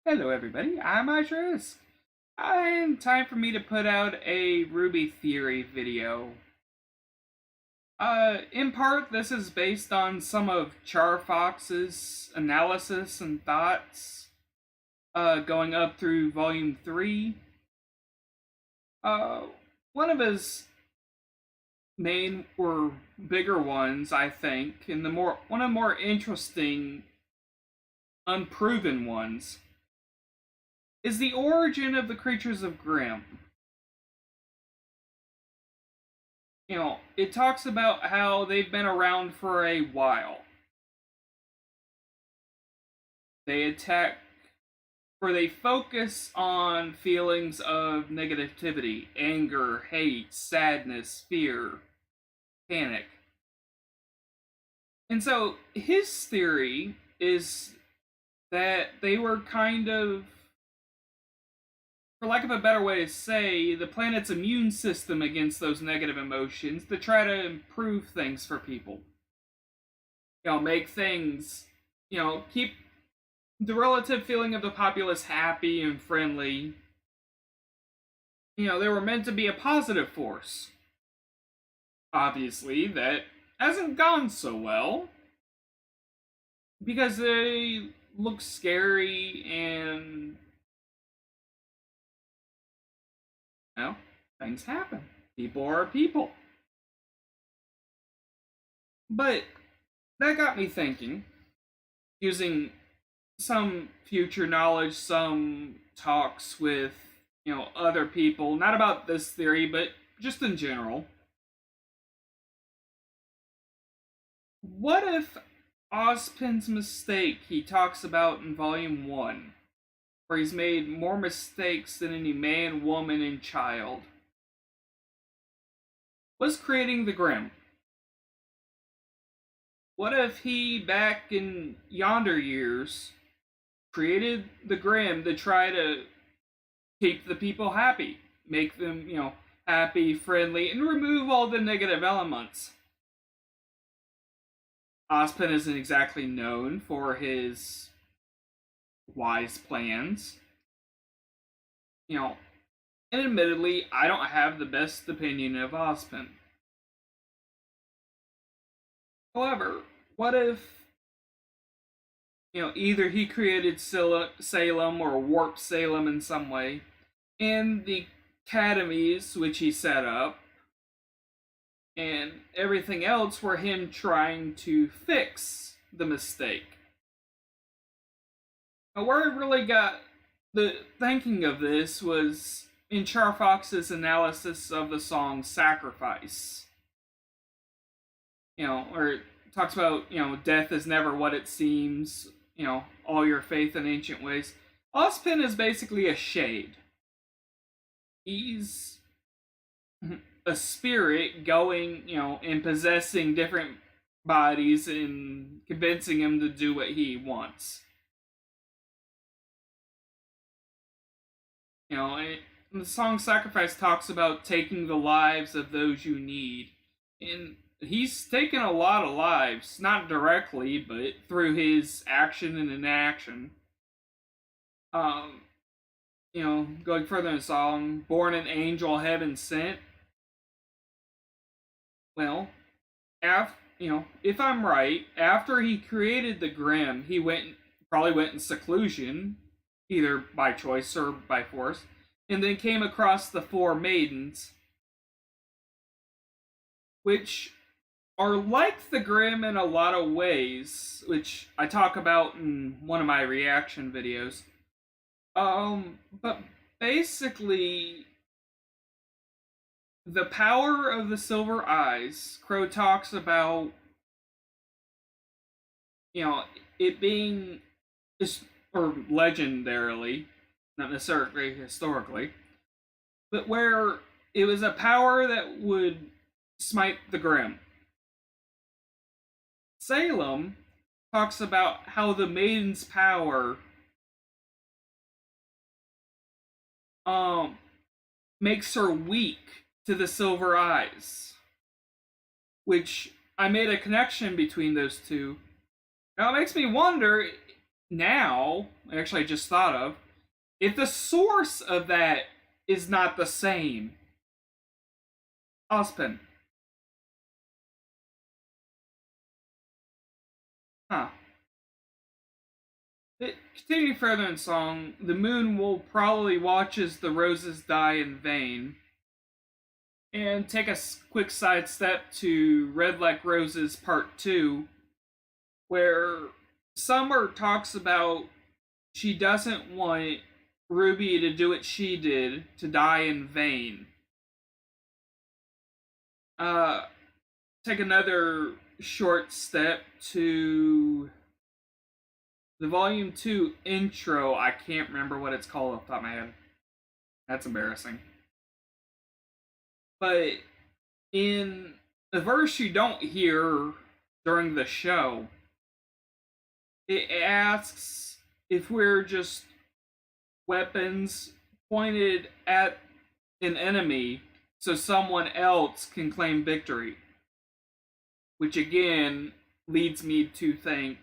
Hello everybody, I'm Risk. And time for me to put out a RWBY theory video. In part, this is based on some of Charfox's analysis and thoughts, going up through Volume 3. One of his main or bigger ones, I think, and one of the more interesting, unproven ones, is the origin of the creatures of Grimm. It talks about how they've been around for a while. They attack, or they focus on feelings of negativity, anger, hate, sadness, fear, panic. And so his theory is that they were kind of, for lack of a better way to say, the planet's immune system against those negative emotions to try to improve things for people. Make things, keep the relative feeling of the populace happy and friendly. They were meant to be a positive force. Obviously, that hasn't gone so well, because they look scary and things happen. People are people. But that got me thinking, using some future knowledge, some talks with, other people, not about this theory, but just in general. What if Ozpin's mistake he talks about in Volume 1, where he's made more mistakes than any man, woman, and child, was creating the Grimm? What if he, back in yonder years, created the Grimm to try to keep the people happy, make them, happy, friendly, and remove all the negative elements? Ozpin isn't exactly known for his wise plans. And admittedly, I don't have the best opinion of Ozpin. However, what if, either he created Salem or warped Salem in some way, and the academies which he set up, and everything else were him trying to fix the mistake? Now, where I really got the thinking of this was in Charfox's analysis of the song Sacrifice. Where it talks about, death is never what it seems, all your faith in ancient ways. Ozpin is basically a shade. He's a spirit going, and possessing different bodies and convincing him to do what he wants. And the song Sacrifice talks about taking the lives of those you need. And he's taken a lot of lives, not directly, but through his action and inaction. Going further in the song, born an angel, heaven sent. Well, if I'm right, after he created the Grimm, he probably went in seclusion, either by choice or by force, and then came across the four maidens, which are like the Grimm in a lot of ways, which I talk about in one of my reaction videos. But basically, the power of the silver eyes, Crow talks about, it being, or legendarily, not necessarily historically, but where it was a power that would smite the Grimm. Salem talks about how the maiden's power makes her weak to the silver eyes, which I made a connection between those two. Now it makes me wonder, now, actually, I just thought of, if the source of that is not the same, Ozpin, huh? Continuing further in song, the moon will probably watch as the roses die in vain. And take a quick sidestep to Red Like Roses Part 2, where Summer talks about she doesn't want Ruby to do what she did, to die in vain. Take another short step to the Volume 2 intro. I can't remember what it's called off the top of my head. That's embarrassing. But in the verse you don't hear during the show, it asks if we're just weapons pointed at an enemy so someone else can claim victory. Which again leads me to think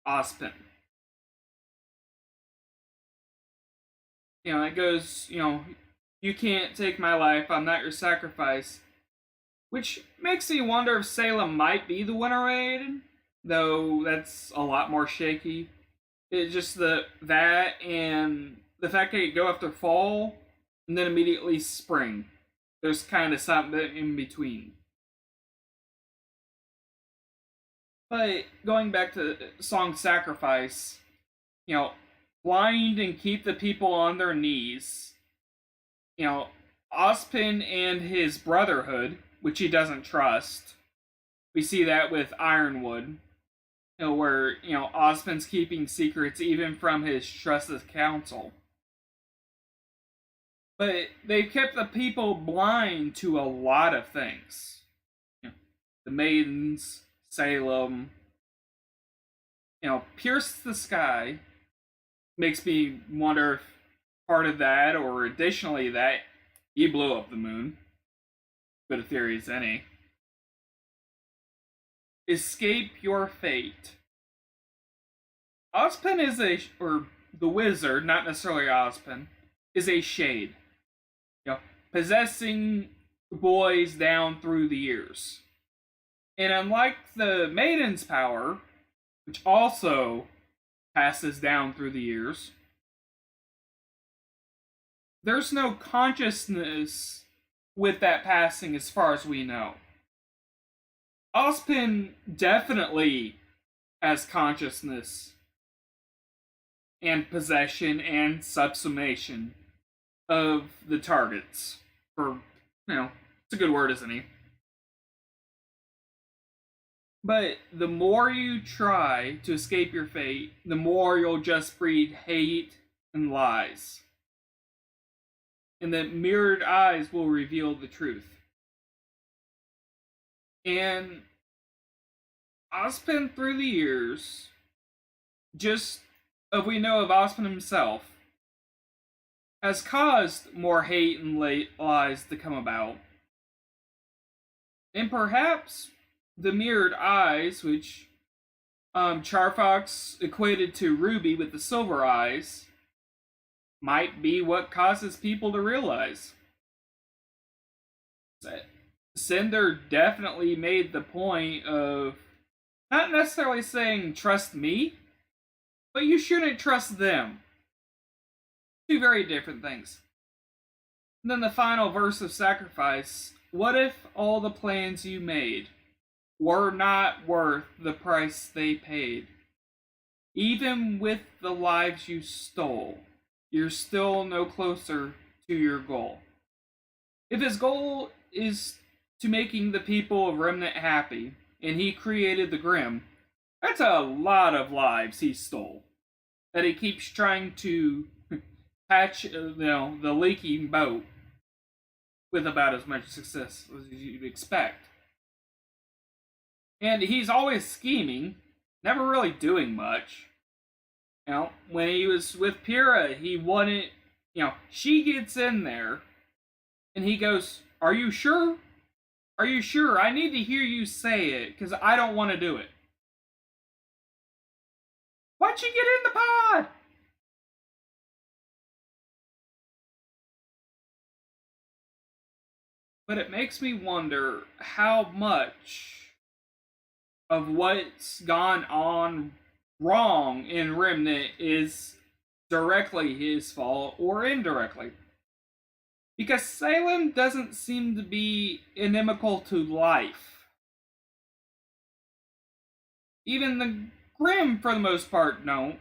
Ozpin. It goes, you can't take my life, I'm not your sacrifice. Which makes me wonder if Salem might be the winner raid, though that's a lot more shaky. It's just that and the fact that you go after fall and then immediately spring. There's kind of something in between. But going back to song Sacrifice, blind and keep the people on their knees. Ozpin and his brotherhood, which he doesn't trust. We see that with Ironwood, where, Ozpin's keeping secrets even from his trusted council. But they've kept the people blind to a lot of things. The maidens, Salem, Pierce the Sky makes me wonder if part of that, or additionally that, he blew up the moon. Good a theory as any. Escape your fate. Ozpin is or the wizard, not necessarily Ozpin, is a shade. Possessing boys down through the years. And unlike the maiden's power, which also passes down through the years, there's no consciousness with that passing as far as we know. Ozpin definitely has consciousness and possession and subsumation of the targets. It's a good word, isn't he? But the more you try to escape your fate, the more you'll just breed hate and lies. And the mirrored eyes will reveal the truth. And Ozpin through the years, just as we know of Ozpin himself, has caused more hate and lies to come about. And perhaps the mirrored eyes, which Charfox equated to Ruby with the silver eyes, might be what causes people to realize that Cinder definitely made the point of not necessarily saying trust me, but you shouldn't trust them. Two very different things. And then the final verse of Sacrifice, what if all the plans you made were not worth the price they paid? Even with the lives you stole, you're still no closer to your goal. If his goal is to making the people of Remnant happy, and he created the Grimm, that's a lot of lives he stole. That he keeps trying to patch, the leaking boat with about as much success as you'd expect. And he's always scheming, never really doing much. When he was with Pyrrha, he wanted, she gets in there, and he goes, "Are you sure? Are you sure? I need to hear you say it, because I don't want to do it." Why'd she get in the pod? But it makes me wonder how much of what's gone on wrong in Remnant is directly his fault or indirectly. Because Salem doesn't seem to be inimical to life. Even the Grimm, for the most part, don't.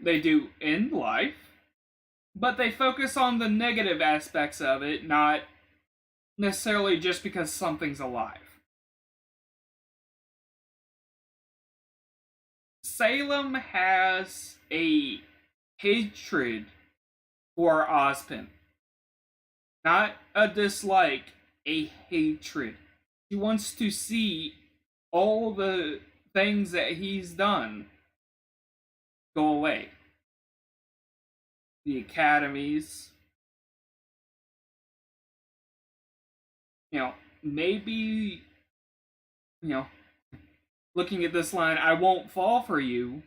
They do end life, but they focus on the negative aspects of it, not necessarily just because something's alive. Salem has a hatred for Ozpin. Not a dislike, a hatred. She wants to see all the things that he's done go away. The academies. Maybe, looking at this line, I won't fall for you.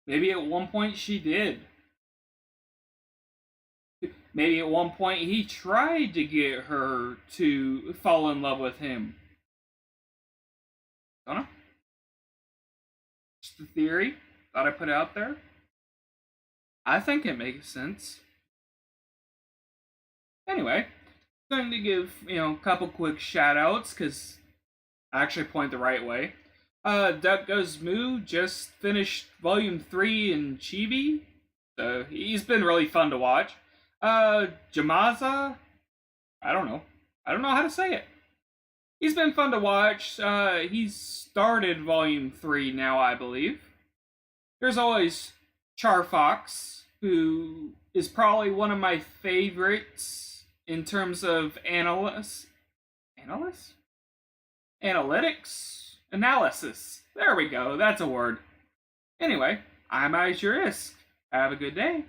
Maybe at one point she did. Maybe at one point he tried to get her to fall in love with him. Don't know. Just a theory. Thought I'd put it out there. I think it makes sense. Anyway, I'm going to give, a couple quick shout outs because I actually point the right way. Duck Goes Moo just finished Volume 3 in Chibi, so he's been really fun to watch. Jamaza, I don't know how to say it. He's been fun to watch. He's started Volume 3 now, I believe. There's always Charfox, who is probably one of my favorites in terms of analysis. There we go, that's a word. Anyway, I'm Azurisk. Have a good day.